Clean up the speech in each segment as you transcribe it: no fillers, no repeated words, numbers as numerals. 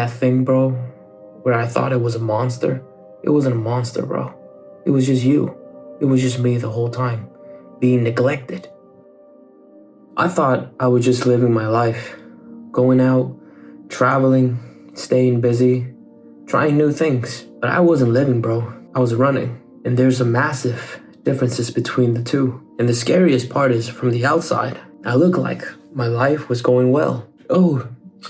that thing, bro, where I thought it was a monster, it wasn't a monster, bro. It was just you. It was just me the whole time, being neglected. I thought I was just living my life, going out, traveling, staying busy, trying new things. But I wasn't living, bro. I was running. And there's a massive differences between the two. And the scariest part is, from the outside, I look like my life was going well. Oh,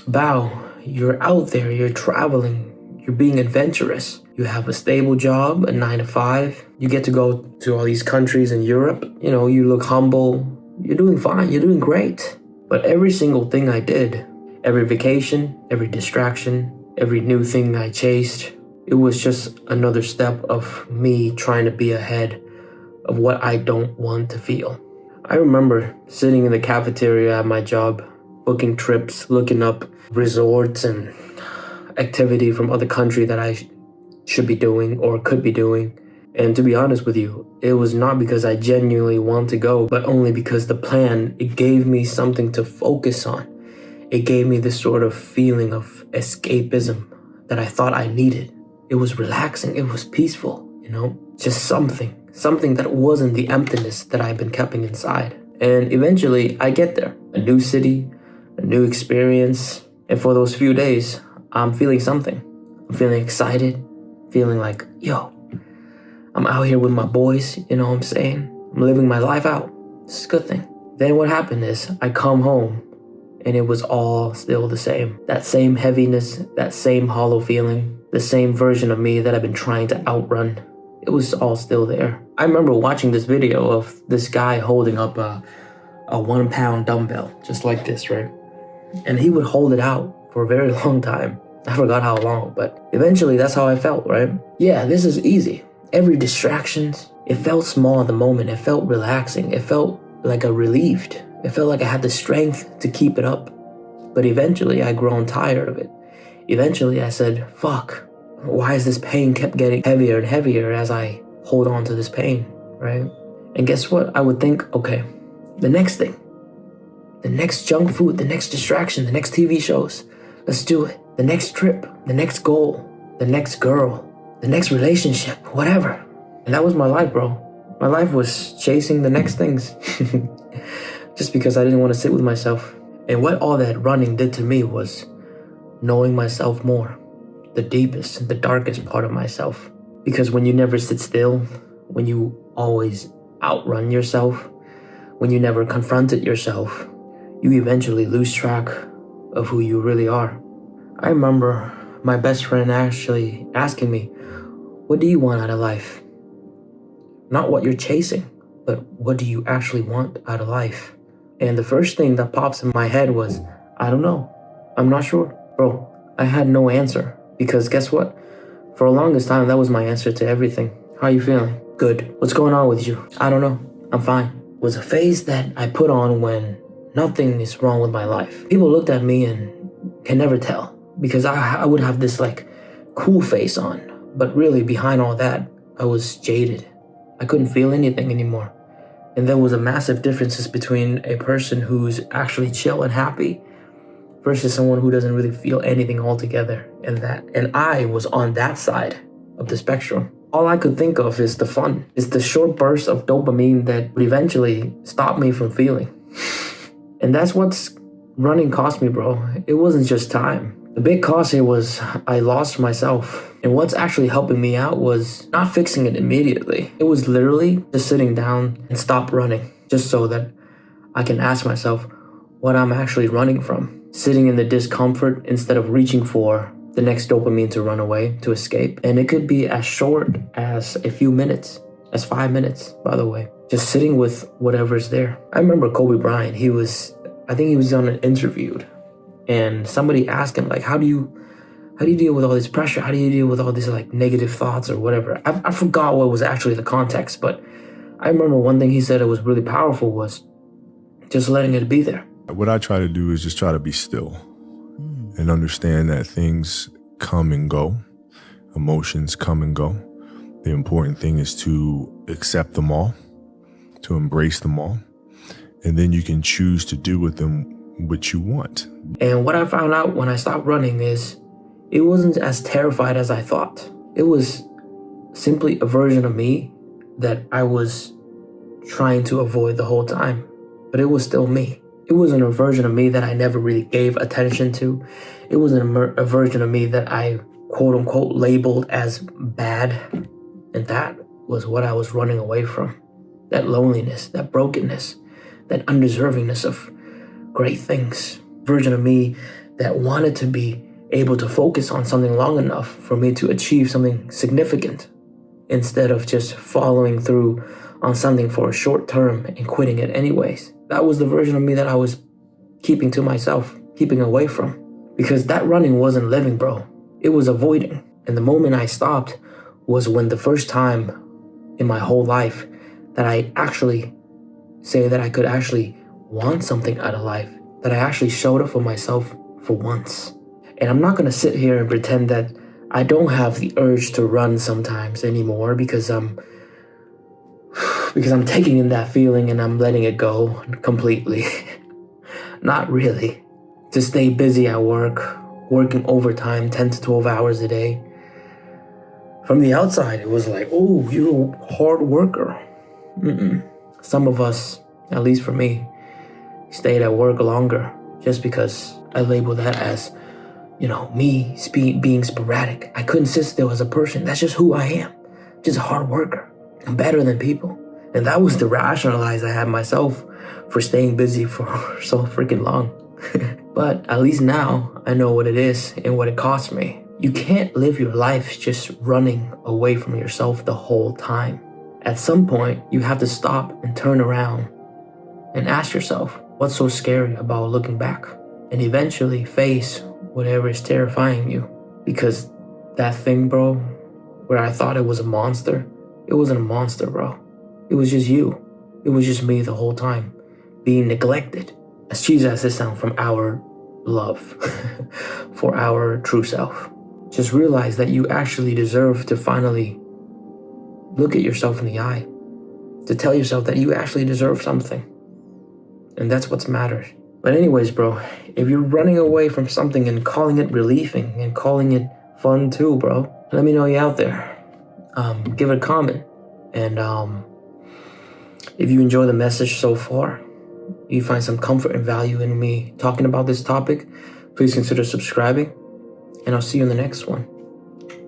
Bao, you're out there, you're traveling, you're being adventurous. You have a stable job, a 9 to 5. You get to go to all these countries in Europe. You know, you look humble. You're doing fine, you're doing great. But every single thing I did, every vacation, every distraction, every new thing I chased, it was just another step of me trying to be ahead of what I don't want to feel. I remember sitting in the cafeteria at my job, booking trips, looking up resorts and activity from other countries that I should be doing or could be doing. And to be honest with you, it was not because I genuinely want to go, but only because the plan, it gave me something to focus on. It gave me this sort of feeling of escapism that I thought I needed. It was relaxing, it was peaceful, you know, just something that wasn't the emptiness that I've been keeping inside. And eventually I get there, a new city, a new experience. And for those few days, I'm feeling something. I'm feeling excited, feeling like, yo, I'm out here with my boys, you know what I'm saying? I'm living my life out. It's a good thing. Then what happened is I come home and it was all still the same. That same heaviness, that same hollow feeling, the same version of me that I've been trying to outrun. It was all still there. I remember watching this video of this guy holding up a 1 pound dumbbell, just like this, right? And he would hold it out for a very long time. I forgot how long, but eventually that's how I felt, right? Yeah, this is easy. Every distractions, it felt small at the moment. It felt relaxing. It felt like a relieved. It felt like I had the strength to keep it up. But eventually I grown tired of it. Eventually I said, fuck, why is this pain kept getting heavier and heavier as I hold on to this pain, right? And guess what? I would think, okay, the next thing, the next junk food, the next distraction, the next TV shows, let's do it. The next trip, the next goal, the next girl, the next relationship, whatever. And that was my life, bro. My life was chasing the next things just because I didn't want to sit with myself. And what all that running did to me was knowing myself more, the deepest, the darkest part of myself. Because when you never sit still, when you always outrun yourself, when you never confront it yourself, you eventually lose track of who you really are. I remember my best friend actually asking me, what do you want out of life? Not what you're chasing, but what do you actually want out of life? And the first thing that pops in my head was, I don't know. I'm not sure. Bro, I had no answer. Because guess what? For the longest time, that was my answer to everything. How are you feeling? Good. What's going on with you? I don't know. I'm fine. It was a phase that I put on when nothing is wrong with my life. People looked at me and can never tell. Because I would have this like cool face on. But really behind all that, I was jaded. I couldn't feel anything anymore. And there was a massive differences between a person who's actually chill and happy versus someone who doesn't really feel anything altogether. And I was on that side of the spectrum. All I could think of is the fun. It's the short burst of dopamine that would eventually stop me from feeling. And that's what's running cost me, bro. It wasn't just time. The big cost here was I lost myself. And what's actually helping me out was not fixing it immediately. It was literally just sitting down and stop running, just so that I can ask myself what I'm actually running from. Sitting in the discomfort instead of reaching for the next dopamine to run away, to escape. And it could be as short as a few minutes, as 5 minutes, by the way. Just sitting with whatever's there. I remember Kobe Bryant, I think he was on an interview. And somebody asked him, like, how do you deal with all this pressure? How do you deal with all these like negative thoughts or whatever? I forgot what was actually the context, but I remember one thing he said that was really powerful was just letting it be there. What I try to do is just try to be still and understand that things come and go, emotions come and go. The important thing is to accept them all, to embrace them all, and then you can choose to do with them what you want. And what I found out when I stopped running is it wasn't as terrified as I thought. It was simply a version of me that I was trying to avoid the whole time, but it was still me. It wasn't a version of me that I never really gave attention to. It wasn't a version of me that I quote unquote labeled as bad. And that was what I was running away from. That loneliness, that brokenness, that undeservingness of great things. Version of me that wanted to be able to focus on something long enough for me to achieve something significant instead of just following through on something for a short term and quitting it anyways. That was the version of me that I was keeping to myself, keeping away from. Because that running wasn't living, bro. It was avoiding. And the moment I stopped was when the first time in my whole life that I actually say that I could actually want something out of life, that I actually showed up for myself for once. And I'm not going to sit here and pretend that I don't have the urge to run sometimes anymore because I'm taking in that feeling and I'm letting it go completely. Not really. To stay busy at work, working overtime 10 to 12 hours a day. From the outside, it was like, oh, you're a hard worker. Some of us, at least for me, stayed at work longer just because I labeled that as, me being sporadic. I couldn't sit still as a person. That's just who I am. Just a hard worker. I'm better than people. And that was the rationalize I had myself for staying busy for so freaking long. But at least now I know what it is and what it cost me. You can't live your life just running away from yourself the whole time. At some point, you have to stop and turn around and ask yourself, what's so scary about looking back? And eventually face whatever is terrifying you. Because that thing, bro, where I thought it was a monster, it wasn't a monster, bro. It was just you. It was just me the whole time, being neglected. As cheesy as this sounds, from our love for our true self. Just realize that you actually deserve to finally look at yourself in the eye, to tell yourself that you actually deserve something. And that's what matters. But anyways, bro, if you're running away from something and calling it relieving and calling it fun too, bro, let me know you're out there. Give it a comment. And if you enjoy the message so far, you find some comfort and value in me talking about this topic, please consider subscribing. And I'll see you in the next one.